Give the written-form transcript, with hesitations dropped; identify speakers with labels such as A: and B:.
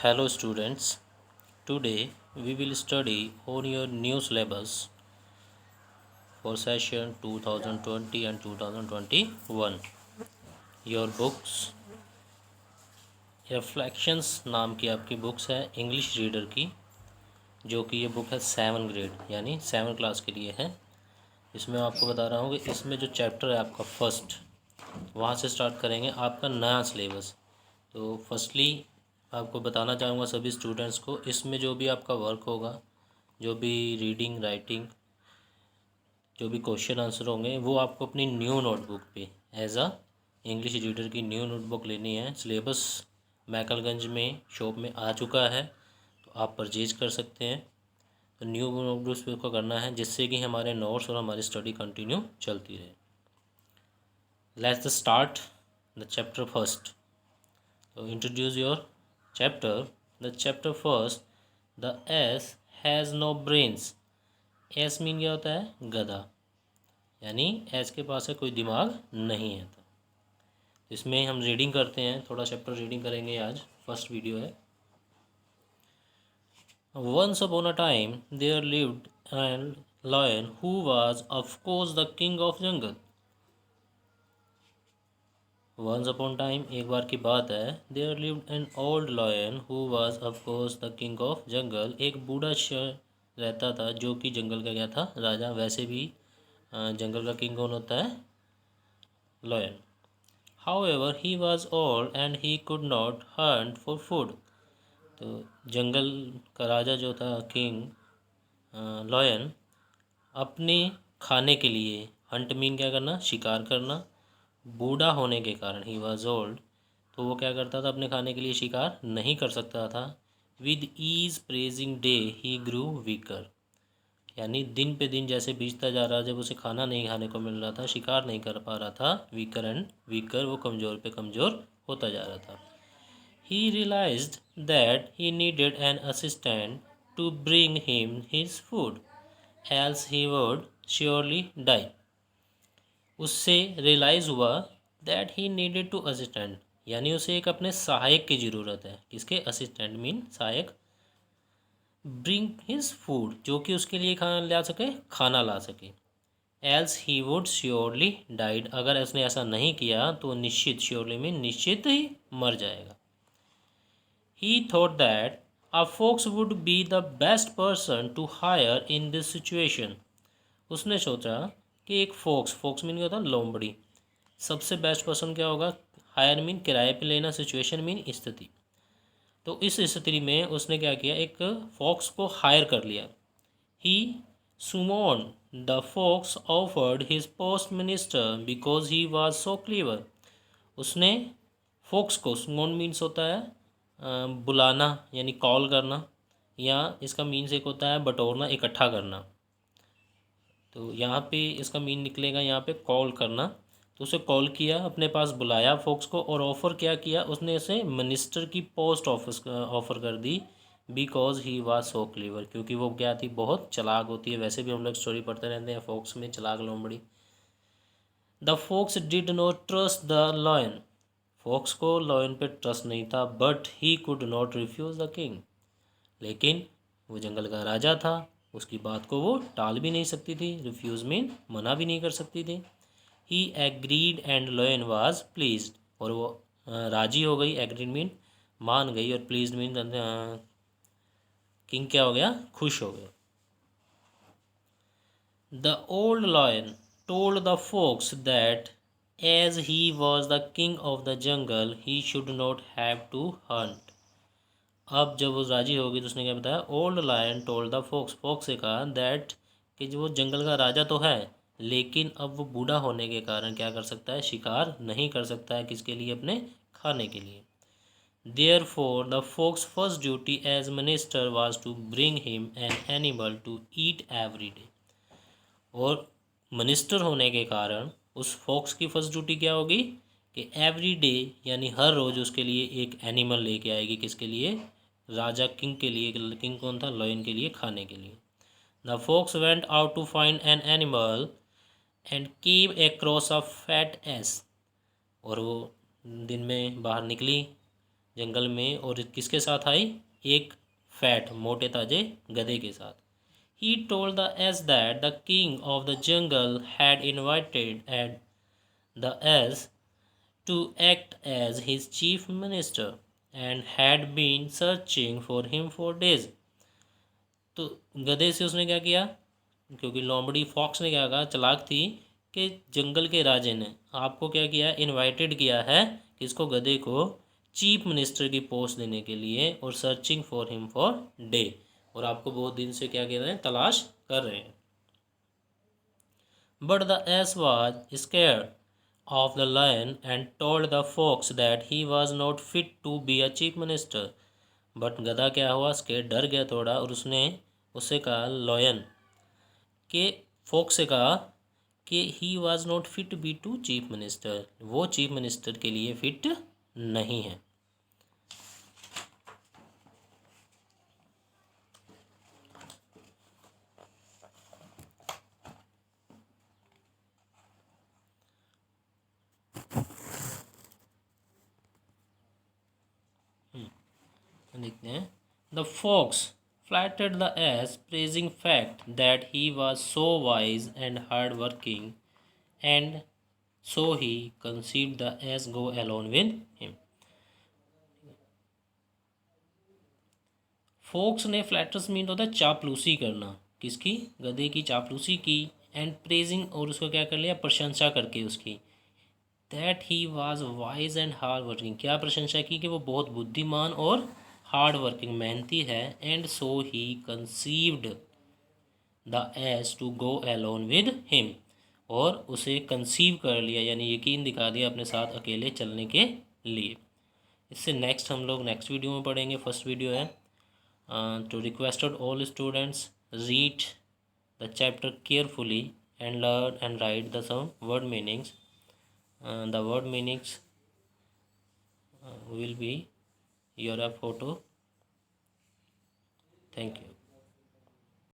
A: Hello students, today we will study on your new syllabus for session 2020 and 2021. Your books reflections नाम की आपकी books है English reader की, जो कि ये बुक है 7 ग्रेड यानी 7 क्लास के लिए है। इसमें आपको बता रहा हूँ कि इसमें जो चैप्टर है आपका फर्स्ट, वहाँ से स्टार्ट करेंगे आपका नया सिलेबस। तो फर्स्टली आपको बताना चाहूँगा सभी स्टूडेंट्स को, इसमें जो भी आपका वर्क होगा, जो भी रीडिंग राइटिंग, जो भी क्वेश्चन आंसर होंगे, वो आपको अपनी न्यू नोटबुक पे एज अ इंग्लिश रीडर की न्यू नोटबुक लेनी है। सिलेबस मैकलगंज में शॉप में आ चुका है, तो आप परचेज कर सकते हैं। तो न्यू नोटबुक्स पे को करना है, जिससे कि हमारे नोट्स और हमारी स्टडी कंटिन्यू चलती रहे। Let's start the chapter first. तो introduce your chapter. The chapter first, the ass has no brains. Ass mean क्या होता है? गधा, यानी एस के पास है कोई दिमाग नहीं है। तो इसमें हम रीडिंग करते हैं, थोड़ा चैप्टर रीडिंग करेंगे आज, फर्स्ट वीडियो है। Once upon a time there lived an lion who was of course the king of jungle. Once upon time एक बार की बात है, there lived an old lion who was of course the king of jungle. एक बूढ़ा शेर रहता था जो कि जंगल का क्या था? राजा। वैसे भी जंगल का किंग कौन होता है? Lion. However, he was old and he could not hunt for food. तो जंगल का राजा जो था किंग लॉयन, अपने खाने के लिए, हंट मीन क्या करना? शिकार करना। बूढ़ा होने के कारण, ही वॉज ओल्ड, तो वो क्या करता था? अपने खाने के लिए शिकार नहीं कर सकता था। With each passing day he grew weaker, यानी दिन पे दिन जैसे बीतता जा रहा, जब उसे खाना नहीं खाने को मिल रहा था, शिकार नहीं कर पा रहा था, वीकर एंड वीकर, वो कमज़ोर पे कमज़ोर होता जा रहा था। He realised that he needed an assistant to bring him his food else he would surely die. उससे रियलाइज़ हुआ that he needed to assistant, यानी उसे एक अपने सहायक की ज़रूरत है। किसके? असिस्टेंट मीन सहायक। ब्रिंग हिज फूड, जो कि उसके लिए खाना ला सके, खाना ला सके। Else he would surely died, अगर उसने ऐसा नहीं किया तो निश्चित, श्योरली में निश्चित ही मर जाएगा। He thought that a fox would be the best person to hire in this situation. उसने सोचा कि एक फॉक्स, फॉक्स मीन क्या होता है? लोमड़ी। सबसे बेस्ट पर्सन क्या होगा? हायर मीन किराए पे लेना, सिचुएशन मीन स्थिति। तो इस स्थिति में उसने क्या किया? एक फॉक्स को हायर कर लिया। He summon the fox offered his post minister because he was so clever. उसने फॉक्स को, सुमोन मीन्स होता है बुलाना यानी कॉल करना, या इसका मीन्स एक होता है बटोरना, इकट्ठा करना। तो यहाँ पे इसका मीन निकलेगा यहाँ पे कॉल करना। तो उसे कॉल किया, अपने पास बुलाया फॉक्स को, और ऑफ़र क्या किया? उसने उसे मिनिस्टर की पोस्ट ऑफिस ऑफ़र कर दी। Because he was so clever, क्योंकि वो क्या थी? बहुत चालाक होती है। वैसे भी हम लोग स्टोरी पढ़ते रहते हैं फॉक्स में, चालाक लोमड़ी। The fox did not trust the lion. Fox को लॉयन पे ट्रस्ट नहीं था, but he could not refuse the king. लेकिन वो जंगल का राजा था, उसकी बात को वो टाल भी नहीं सकती थी। रिफ्यूज़ मीन मना भी नहीं कर सकती थी। He agreed and lion was pleased, और वो राजी हो गई। एग्रीड मीन मान गई, और प्लीज्ड मीन किंग क्या हो गया? खुश हो गया। The old lion told the fox that as he was the king of the jungle he should not have to hunt. अब जब वो राजी होगी तो उसने क्या बताया? Old lion told the fox, fox से कहा दैट, कि जो वो जंगल का राजा तो है, लेकिन अब वो बूढ़ा होने के कारण क्या कर सकता है? शिकार नहीं कर सकता है। किसके लिए? अपने खाने के लिए। Therefore the fox first duty as minister was to bring him an animal to eat every day. और मिनिस्टर होने के कारण उस फॉक्स की फर्स्ट ड्यूटी क्या होगी? कि एवरी डे, यानी हर रोज़ उसके लिए एक एनिमल लेके आएगी। किसके लिए? राजा किंग के लिए। किंग कौन था? लॉयन के लिए, खाने के लिए। The fox went out to find an animal and came across a fat ass. और वो दिन में बाहर निकली जंगल में, और किसके साथ आई? एक फैट मोटे ताजे गधे के साथ। He told the ass that the king of the jungle had invited the ass to act as his chief minister and had been searching for him for days. तो गधे से उसने क्या किया, क्योंकि लोमड़ी फॉक्स ने क्या कहा, चालाक थी, कि जंगल के राजे ने आपको क्या किया, इनवाइटेड किया है किसको, गधे को, चीफ मिनिस्टर की पोस्ट देने के लिए, और searching for him for day, और आपको बहुत दिन से क्या कर रहे हैं, तलाश कर रहे हैं। But the ass was scared of the lion and told the fox that he was not fit to be a chief minister. But गधा क्या हुआ, स्केयर, डर गया थोड़ा, और उसने उससे कहा, लॉयन के फॉक्स से कहा कि he was not fit be to chief minister, वो चीफ मिनिस्टर के लिए फिट नहीं है। देखते हैं। The fox flattered the ass, praising fact that he was so wise and hard working, and so he conceived the ass go along with him. Fox ने, flatters mean होता है चापलूसी करना, किसकी, गधे की चापलूसी की, एंड प्रेजिंग, और उसको क्या कर लिया, प्रशंसा करके उसकी, that he was wise and hard working, क्या प्रशंसा की, कि वो बहुत बुद्धिमान और हार्ड वर्किंग, मेहनती है, and so he conceived the ass to go alone with him, और उसे कंसीव कर लिया, यानी यकीन दिखा दिया अपने साथ अकेले चलने के लिए। इससे नेक्स्ट हम लोग नेक्स्ट वीडियो में पढ़ेंगे। फर्स्ट वीडियो है to requested all students read the chapter carefully and learn and write the some word meanings. The word meanings will be your photo. Thank you.